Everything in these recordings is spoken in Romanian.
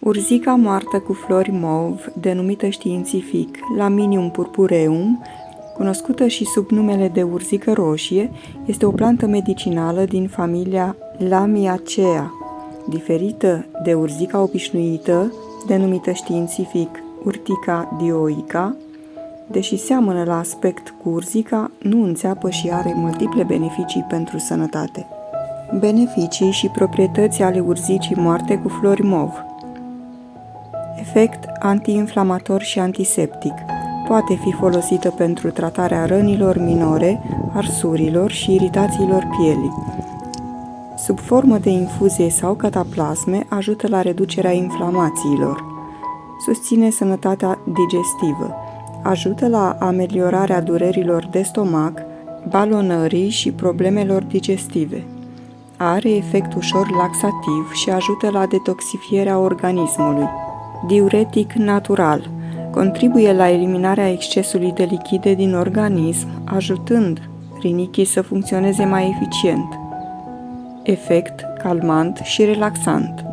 Urzica moartă cu flori mauve, denumită științific Laminium purpureum, cunoscută și sub numele de urzică roșie, este o plantă medicinală din familia Lamiaceae, diferită de urzica obișnuită, denumită științific Urtica dioica. Deși seamănă la aspect cu urzica, nu înțeapă și are multiple beneficii pentru sănătate. Beneficii și proprietăți ale urzicii moarte cu flori mauve. Efect antiinflamator și antiseptic. Poate fi folosită pentru tratarea rănilor minore, arsurilor și iritațiilor pielii. Sub formă de infuzie sau cataplasme, ajută la reducerea inflamațiilor. Susține sănătatea digestivă. Ajută la ameliorarea durerilor de stomac, balonării și problemelor digestive. Are efect ușor laxativ și ajută la detoxifierea organismului. Diuretic natural. Contribuie la eliminarea excesului de lichide din organism, ajutând rinichii să funcționeze mai eficient. Efect calmant și relaxant.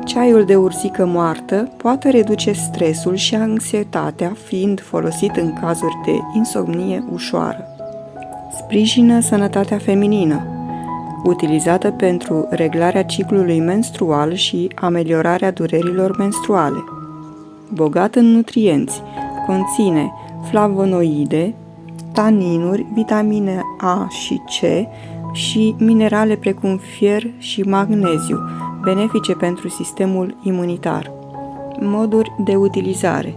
Ceaiul de urzică moartă poate reduce stresul și anxietatea, fiind folosit în cazuri de insomnie ușoară. Sprijină sănătatea feminină. Utilizată pentru reglarea ciclului menstrual și ameliorarea durerilor menstruale. Bogat în nutrienți, conține flavonoide, taninuri, vitamine A și C și minerale precum fier și magneziu, benefice pentru sistemul imunitar. Moduri de utilizare.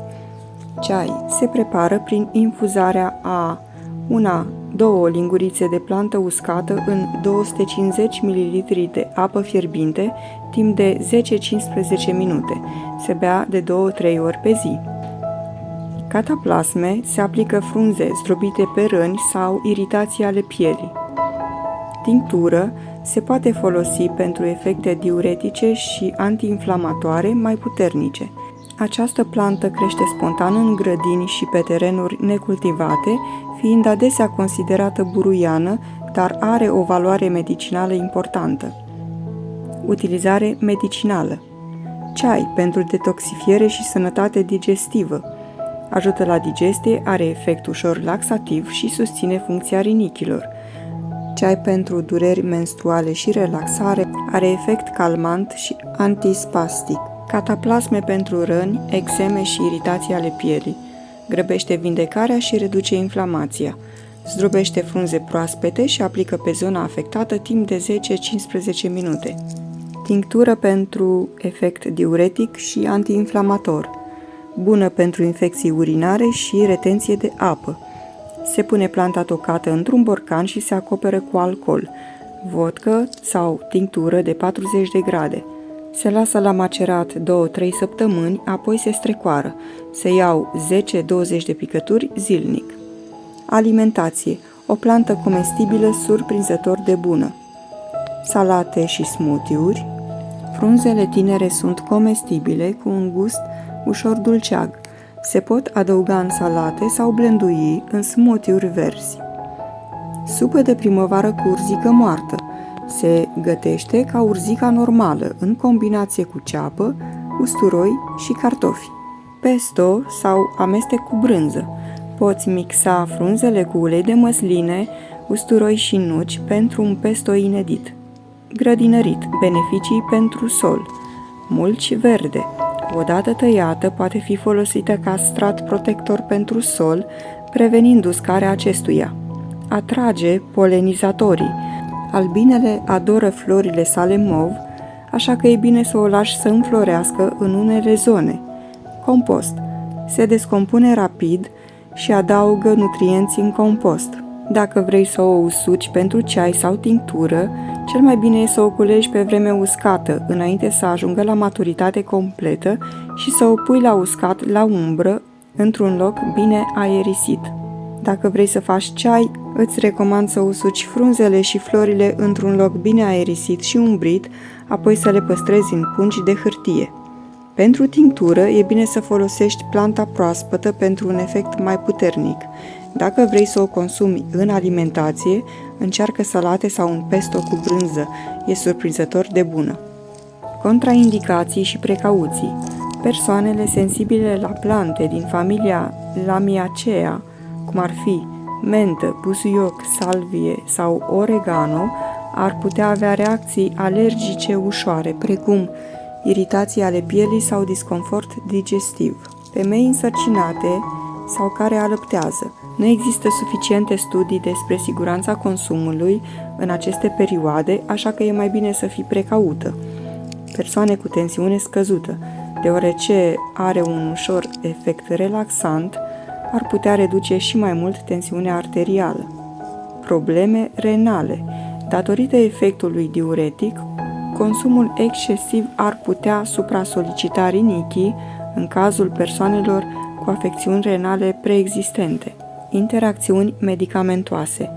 Ceai se prepară prin infuzarea a 1-2 lingurițe de plantă uscată în 250 ml de apă fierbinte timp de 10-15 minute. Se bea de 2-3 ori pe zi. Cataplasme se aplică frunze zdrobite pe răni sau iritații ale pielii. Tinctură se poate folosi pentru efecte diuretice și antiinflamatoare mai puternice. Această plantă crește spontan în grădini și pe terenuri necultivate, fiind adesea considerată buruiană, dar are o valoare medicinală importantă. Utilizare medicinală. Ceai pentru detoxifiere și sănătate digestivă. Ajută la digestie, are efect ușor laxativ și susține funcția rinichilor. Ceai pentru dureri menstruale și relaxare, are efect calmant și antispastic. Cataplasme pentru răni, eczeme și iritații ale pielii. Grăbește vindecarea și reduce inflamația. Zdrobește frunze proaspete și aplică pe zona afectată timp de 10-15 minute. Tinctură pentru efect diuretic și antiinflamator. Bună pentru infecții urinare și retenție de apă. Se pune planta tocată într-un borcan și se acoperă cu alcool, vodcă sau tinctură de 40 de grade. Se lasă la macerat 2-3 săptămâni, apoi se strecoară. Se iau 10-20 de picături zilnic. Alimentație. O plantă comestibilă surprinzător de bună. Salate și smoothie-uri. Frunzele tinere sunt comestibile cu un gust ușor dulceag. Se pot adăuga în salate sau blendui în smoothie-uri verzi. Supă de primăvară cu urzică moartă. Se gătește ca urzica normală, în combinație cu ceapă, usturoi și cartofi. Pesto sau amestec cu brânză. Poți mixa frunzele cu ulei de măsline, usturoi și nuci pentru un pesto inedit. Grădinărit. Beneficii pentru sol. Mulci verde. Odată tăiată, poate fi folosită ca strat protector pentru sol, prevenind uscarea acestuia. Atrage polenizatorii. Albinele adoră florile sale mauve, așa că e bine să o lași să înflorească în unele zone. Compost. Se descompune rapid și adaugă nutrienți în compost. Dacă vrei să o usuci pentru ceai sau tinctură, cel mai bine e să o culegi pe vreme uscată, înainte să ajungă la maturitate completă și să o pui la uscat la umbră, într-un loc bine aerisit. Dacă vrei să faci ceai, îți recomand să usuci frunzele și florile într-un loc bine aerisit și umbrit, apoi să le păstrezi în pungi de hârtie. Pentru tinctură, e bine să folosești planta proaspătă pentru un efect mai puternic. Dacă vrei să o consumi în alimentație, încearcă salate sau un pesto cu brânză, e surprinzător de bună. Contraindicații și precauții. Persoanele sensibile la plante din familia Lamiaceae, cum ar fi mentă, busuioc, salvie sau oregano, ar putea avea reacții alergice ușoare, precum iritații ale pielii sau disconfort digestiv. Femei însărcinate sau care alăptează. Nu există suficiente studii despre siguranța consumului în aceste perioade, așa că e mai bine să fii precaută. Persoane cu tensiune scăzută, deoarece are un ușor efect relaxant, ar putea reduce și mai mult tensiunea arterială. Probleme renale. Datorită efectului diuretic, consumul excesiv ar putea supra-solicita rinichii în cazul persoanelor cu afecțiuni renale preexistente. Interacțiuni medicamentoase.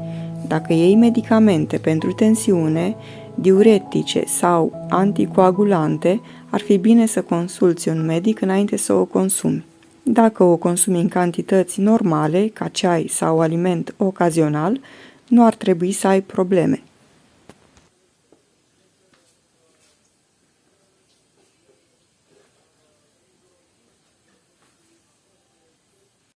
Dacă iei medicamente pentru tensiune, diuretice sau anticoagulante, ar fi bine să consulți un medic înainte să o consumi. Dacă o consumi în cantități normale, ca ceai sau aliment ocazional, nu ar trebui să ai probleme.